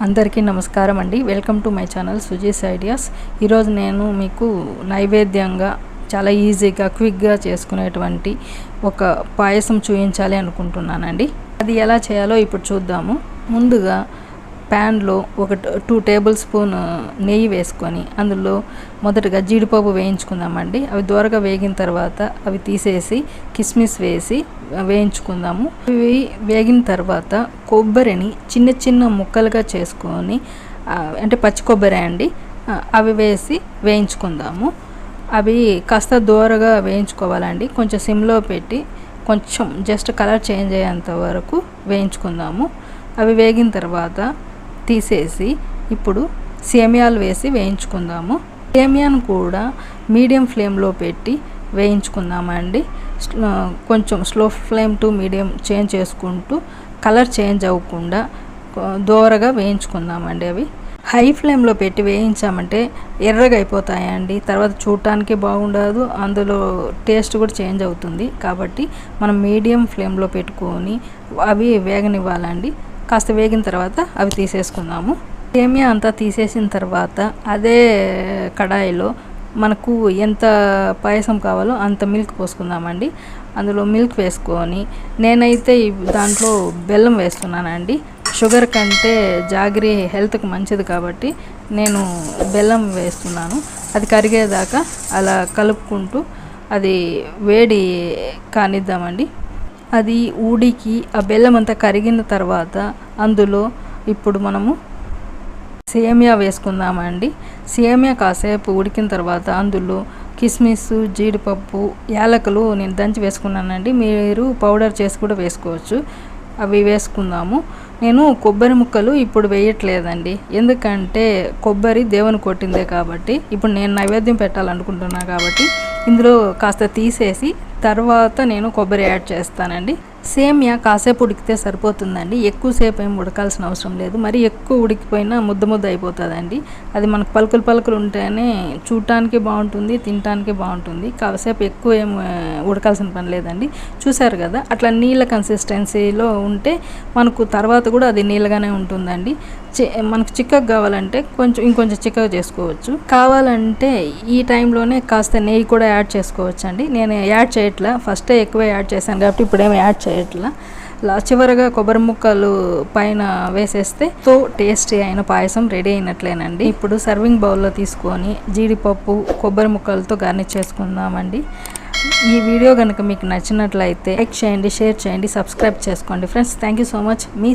అందరికీ నమస్కారం అండి. Welcome to my channel Suji's ideas. ఈరోజు నేను మీకు నైవేద్యంగా చాలా ఈజీగా క్విక్గా చేసుకునేటువంటి ఒక పాయసం చూపించాలి అనుకుంటున్నానండి. అది ఎలా చేయాలో ఇప్పుడు చూద్దాము. ముందుగా ప్యాన్లో ఒక 2 టేబుల్ స్పూన్ నెయ్యి వేసుకొని అందులో మొదటగా జీడిపప్పు వేయించుకుందామండి. అవి దూరగా వేగిన తర్వాత అవి తీసేసి కిస్మిస్ వేసి వేయించుకుందాము. ఇవి వేగిన తర్వాత కొబ్బరిని చిన్న చిన్న ముక్కలుగా చేసుకొని అంటే పచ్చి కొబ్బరి అండి, అవి వేసి వేయించుకుందాము. అవి కాస్త దూరగా వేయించుకోవాలండి. కొంచెం సిమ్లో పెట్టి కొంచెం జస్ట్ కలర్ చేంజ్ అయ్యేంత వరకు వేయించుకుందాము. అవి వేగిన తర్వాత తీసేసి ఇప్పుడు సేమియాలు వేసి వేయించుకుందాము. సేమియాను కూడా మీడియం ఫ్లేమ్లో పెట్టి వేయించుకుందామండి. కొంచెం slow flame to medium change చేసుకుంటూ కలర్ చేంజ్ అవ్వకుండా దూరగా వేయించుకుందామండి. అవి హై ఫ్లేమ్లో పెట్టి వేయించామంటే ఎర్రగా అయిపోతాయండి. తర్వాత చూడటానికి బాగుండదు, అందులో టేస్ట్ కూడా చేంజ్ అవుతుంది. కాబట్టి మనం మీడియం ఫ్లేమ్లో పెట్టుకొని అవి వేగనివ్వాలండి. కాస్త వేగిన తర్వాత అవి తీసేసుకుందాము. సేమియా అంతా తీసేసిన తర్వాత అదే కడాయిలో మనకు ఎంత పాయసం కావాలో అంత మిల్క్ పోసుకుందామండి. అందులో మిల్క్ వేసుకొని నేనైతే దాంట్లో బెల్లం వేస్తున్నానండి. షుగర్ కంటే జాగరీ హెల్త్కి మంచిది కాబట్టి నేను బెల్లం వేస్తున్నాను. అది కరిగేదాకా అలా కలుపుకుంటూ అది వేడి కానిద్దామండి. అది ఉడికి ఆ బెల్లం అంతా కరిగిన తర్వాత అందులో ఇప్పుడు మనము సేమియా వేసుకుందామండి. సేమియా కాసేపు ఉడికిన తర్వాత అందులో కిస్మిస్, జీడిపప్పు, యాలకులు నేను దంచి వేసుకున్నానండి. మీరు పౌడర్ చేసి కూడా వేసుకోవచ్చు. అవి వేసుకుందాము. నేను కొబ్బరి ముక్కలు ఇప్పుడు వేయట్లేదండి, ఎందుకంటే కొబ్బరి దేవుని కొట్టిందే కాబట్టి ఇప్పుడు నేను నైవేద్యం పెట్టాలనుకుంటున్నా కాబట్టి ఇందులో కాస్త తీసేసి తర్వాత నేను కొబ్బరి యాడ్ చేస్తానండి. సేమియా కాసేపు ఉడికితే సరిపోతుందండి, ఎక్కువసేపు ఏం ఉడకాల్సిన అవసరం లేదు. మరి ఎక్కువ ఉడికిపోయినా ముద్ద అయిపోతుందండి. అది మనకు పలుకులు ఉంటేనే చూడటానికి బాగుంటుంది, తినటానికి బాగుంటుంది. కాసేపు ఎక్కువ ఏం ఉడకాల్సిన పని లేదండి. చూసారు కదా, అట్లా నీళ్ళ కన్సిస్టెన్సీలో ఉంటే మనకు తర్వాత కూడా అది నీళ్ళగానే ఉంటుందండి. మనకు చిక్కగా కావాలంటే ఇంకొంచెం చిక్కగా చేసుకోవచ్చు. కావాలంటే ఈ టైంలోనే కాస్త నెయ్యి కూడా యాడ్ చేసుకోవచ్చు అండి. నేను యాడ్ చేయట్లా, ఫస్టే ఎక్కువ యాడ్ చేశాను కాబట్టి ఇప్పుడేమో యాడ్ చేయట్లా. చివరగా కొబ్బరి ముక్కలు పైన వేసేస్తే టేస్టీ అయిన పాయసం రెడీ అయినట్లేనండి. ఇప్పుడు సర్వింగ్ బౌల్లో తీసుకొని జీడిపప్పు, కొబ్బరి ముక్కలతో గార్నిష్ చేసుకుందామండి. ఈ వీడియో కనుక మీకు నచ్చినట్లయితే లైక్ చేయండి, షేర్ చేయండి, సబ్స్క్రైబ్ చేసుకోండి friends. Thank you so much. Me